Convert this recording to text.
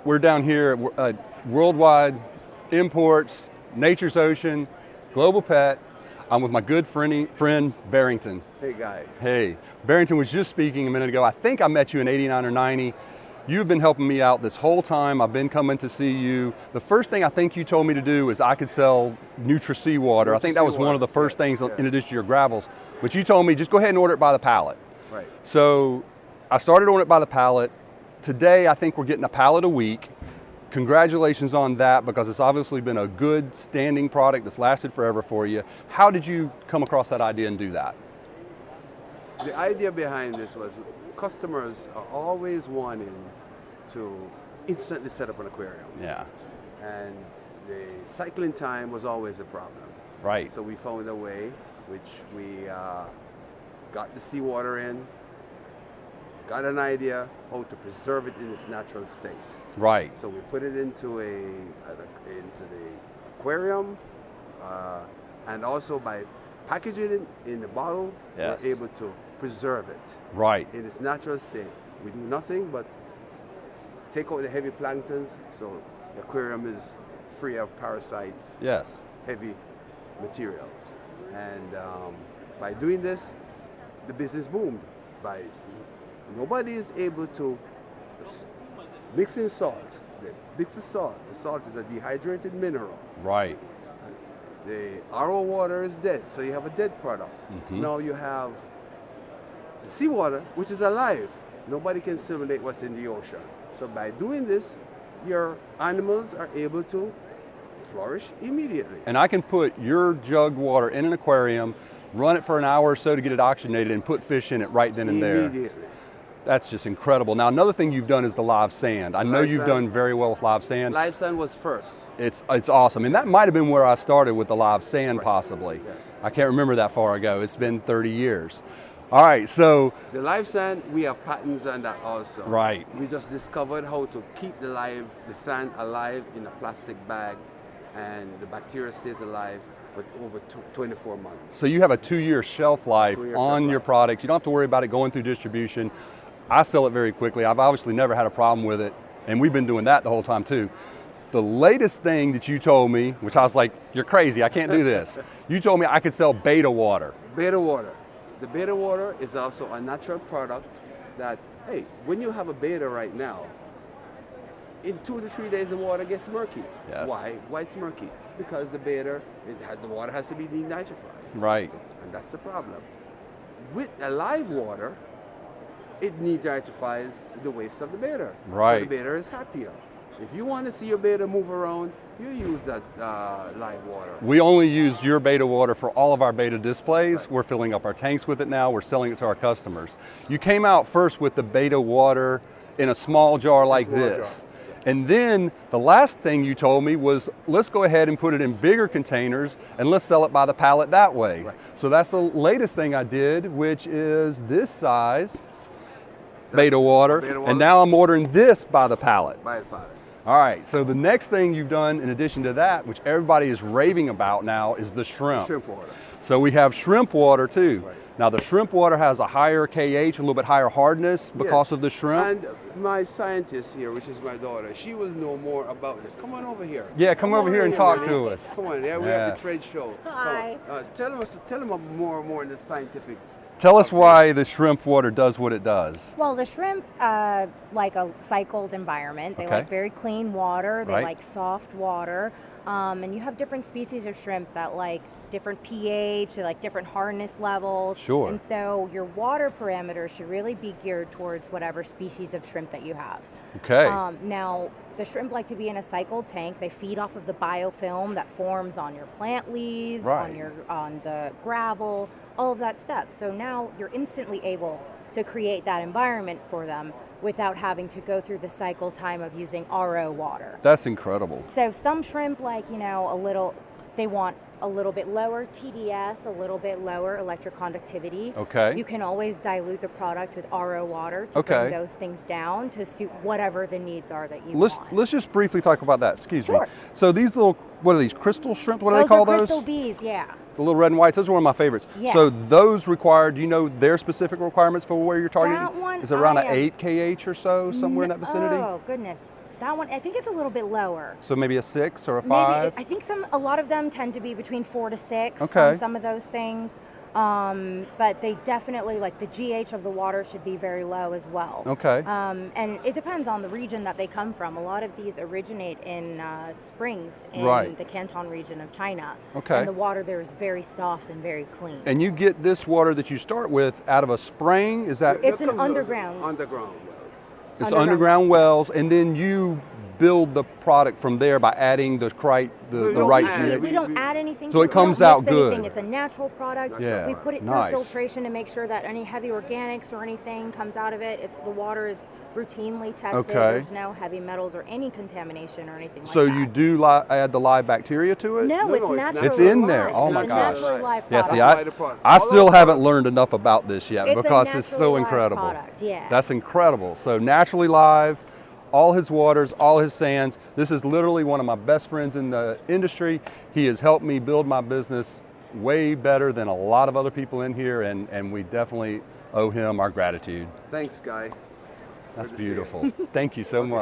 We're down here at Worldwide Imports, Nature's Ocean, Global Pet. I'm with my good friend Barrington. Hey, Guy. Hey, Barrington was just speaking a minute ago. I think I met you in 89 or 90. You've been helping me out this whole time. I've been coming to see you. The first thing I think you told me to do is I could sell Nutri-Sea water. I think that was one of the first things in addition to your gravels. But you told me just go ahead and order it by the pallet. Right. So I started ordering it by the pallet. Today I think we're getting a pallet a week. Congratulations on that, because it's obviously been a good standing product that's lasted forever for you. How did you come across that idea and do that? The idea behind this was customers are always wanting to instantly set up an aquarium. Yeah. And the cycling time was always a problem. Right. So we found a way, which we got the seawater in, got an idea how to preserve it in its natural state. Right. So we put it into the aquarium, and also by packaging it in the bottle, yes, we're able to preserve it. Right. In its natural state. We do nothing but take out the heavy planktons, so the aquarium is free of parasites. Yes. Heavy material. And by doing this, the business boomed. Nobody is able to mix in salt. They mix the salt. The salt is a dehydrated mineral. Right. The RO water is dead, so you have a dead product. Mm-hmm. Now you have seawater, which is alive. Nobody can simulate what's in the ocean. So by doing this, your animals are able to flourish immediately. And I can put your jug water in an aquarium, run it for an hour or so to get it oxygenated, and put fish in it right then and there. Immediately. That's just incredible. Now, another thing you've done is the live sand. I know you've done very well with live sand. Live sand was first. It's awesome. And that might have been where I started with the live sand, possibly. Yeah. I can't remember that far ago. It's been 30 years. All right, so. The live sand, we have patents on that also. Right. We just discovered how to keep the sand alive in a plastic bag, and the bacteria stays alive for over 24 months. So you have a 2-year shelf life on your product. You don't have to worry about it going through distribution. I sell it very quickly. I've obviously never had a problem with it, and we've been doing that the whole time too. The latest thing that you told me, which I was like, you're crazy, I can't do this. You told me I could sell beta water. Beta water. The beta water is also a natural product that, hey, when you have a beta right now, in 2 to 3 days the water gets murky. Yes. Why? Why it's murky? Because the beta, the water has to be denitrified. Right. And that's the problem. With a live water, it denitrifies the waste of the beta. Right. So the beta is happier. If you want to see your beta move around, you use that live water. We only used your beta water for all of our beta displays. Right. We're filling up our tanks with it now. We're selling it to our customers. You came out first with the beta water in a small jar like this. Jar. And then the last thing you told me was, let's go ahead and put it in bigger containers and let's sell it by the pallet that way. Right. So that's the latest thing I did, which is this size beta water. And now I'm ordering this by the pallet. By the pallet. All right, so the next thing you've done in addition to that, which everybody is raving about now, is the shrimp. Shrimp water. So we have shrimp water too. Right. Now the shrimp water has a higher KH, a little bit higher hardness because of the shrimp. And my scientist here, which is my daughter, she will know more about this. Come on over here. Yeah, come over here and talk to us. Come on, we have the trade show. Hi. Tell them more in the scientific. Tell us why the shrimp water does what it does. Well, the shrimp like a cycled environment. They like very clean water. They like soft water. And you have different species of shrimp that like different pH, they like different hardness levels. Sure. And so your water parameters should really be geared towards whatever species of shrimp that you have. Okay. Now, the shrimp like to be in a cycled tank. They feed off of the biofilm that forms on your plant leaves, on the gravel, all of that stuff. So now you're instantly able to create that environment for them without having to go through the cycle time of using RO water. That's incredible. So some shrimp like, they want a little bit lower TDS, a little bit lower electric conductivity. Okay. You can always dilute the product with RO water to bring those things down to suit whatever the needs are that you want. Let's just briefly talk about that. Excuse me. Sure. So these little, what are these, crystal shrimp? What do they call those? Crystal bees, yeah. The little red and whites, those are one of my favorites. Yes. So those require, do you know their specific requirements for where you're targeting? That one, is it around an 8 kH or so, somewhere in that vicinity? Oh, goodness. That one, I think it's a little bit lower. So maybe a 6 or a Maybe 5? I think a lot of them tend to be between 4 to 6 Okay. on some of those things. But they definitely, like the GH of the water should be very low as well. Okay. And it depends on the region that they come from. A lot of these originate in springs in Right. the Canton region of China. Okay. And the water there is very soft and very clean. And you get this water that you start with out of a spring? Is that? It's an underground. Underground wells. It's underground underground wells, and then you build the product from there by adding the right add- We don't add anything So to it comes we don't out mix anything. good. It's a natural product. Yeah, We put it through nice. filtration to make sure that any heavy organics or anything comes out of it. The water is routinely tested. Okay. There's no heavy metals or any contamination or anything So like that. you do add the live bacteria to it? No, No, it's no, it's naturally It's in there. live. Oh It's my a gosh. naturally live Yeah, product. see, That's why the product- I all still our haven't products- learned enough about this yet It's a because it's naturally so live incredible. product, yeah. That's incredible. So naturally live, all his waters, all his sands. This is literally one of my best friends in the industry. He has helped me build my business way better than a lot of other people in here, and we definitely owe him our gratitude. Thanks, Guy. That's Good to see you. beautiful. Thank you so much.